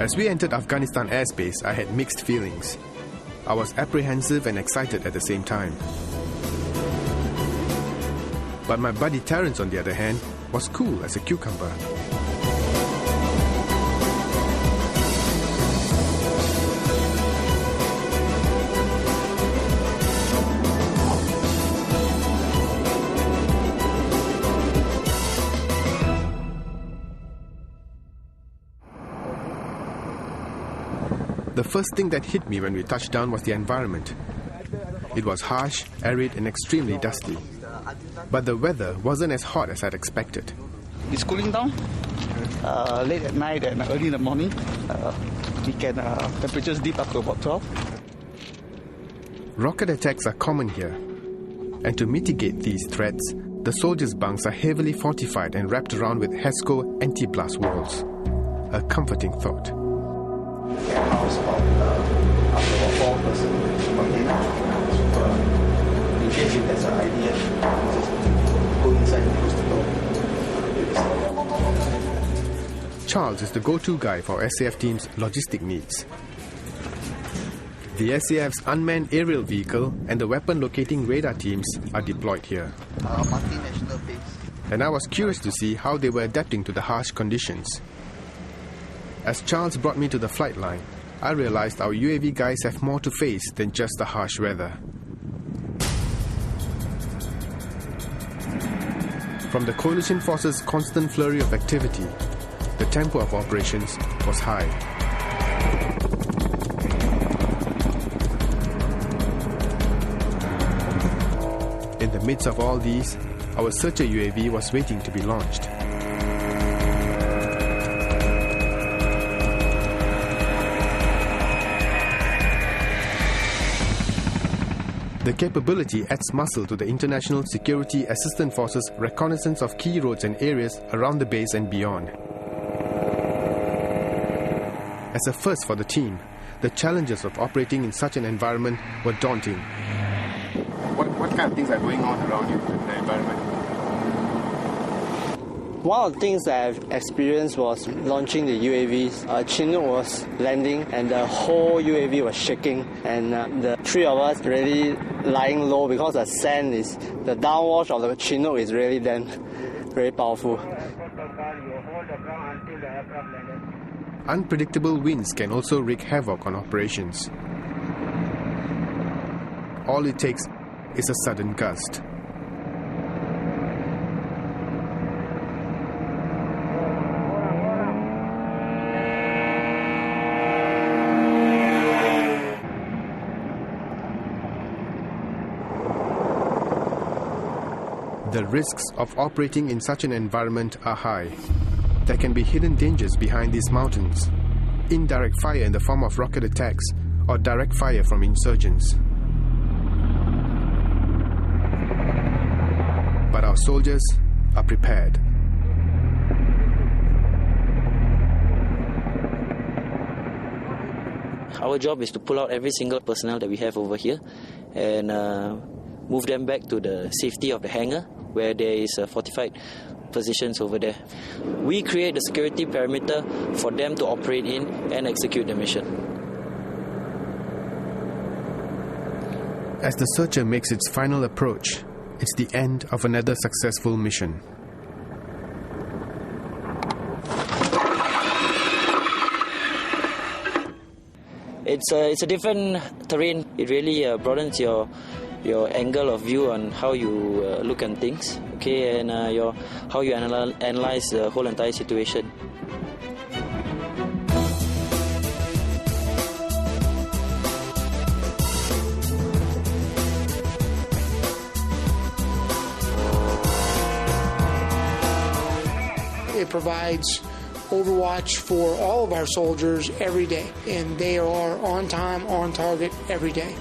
As we entered Afghanistan airspace, I had mixed feelings. I was apprehensive and excited at the same time. But my buddy Terence, on the other hand, was cool as a cucumber. The first thing that hit me when we touched down was the environment. It was harsh, arid and extremely dusty. But the weather wasn't as hot as I'd expected. It's cooling down. Late at night and early in the morning, temperatures dip up to about 12. Rocket attacks are common here. And to mitigate these threats, the soldiers' bunks are heavily fortified and wrapped around with HESCO anti-blast walls. A comforting thought. House up to 4 person container. In case if there's an idea, just go inside and close the door. Charles is the go-to guy for SAF team's logistic needs. The SAF's unmanned aerial vehicle and the weapon locating radar teams are deployed here. Multinational base. And I was curious to see how they were adapting to the harsh conditions. As Charles brought me to the flight line, I realized our UAV guys have more to face than just the harsh weather. From the coalition forces' constant flurry of activity, the tempo of operations was high. In the midst of all these, our searcher UAV was waiting to be launched. The capability adds muscle to the International Security Assistance Force's reconnaissance of key roads and areas around the base and beyond. As a first for the team, the challenges of operating in such an environment were daunting. What kind of things are going on around you in the environment? One of the things that I've experienced was launching the UAVs. Chinook was landing and the whole UAV was shaking, and the three of us really lying low because the sand is, the downwash of the Chinook is really then very powerful. Unpredictable winds can also wreak havoc on operations. All it takes is a sudden gust. The risks of operating in such an environment are high. There can be hidden dangers behind these mountains, indirect fire in the form of rocket attacks, or direct fire from insurgents. But our soldiers are prepared. Our job is to pull out every single personnel that we have over here and move them back to the safety of the hangar, where there is fortified positions over there. We create the security perimeter for them to operate in and execute the mission. As the searcher makes its final approach, it's the end of another successful mission. It's a different terrain. It really broadens your angle of view on how you look at things, okay, and how you analyze the whole entire situation. It provides overwatch for all of our soldiers every day, and they are on time, on target every day.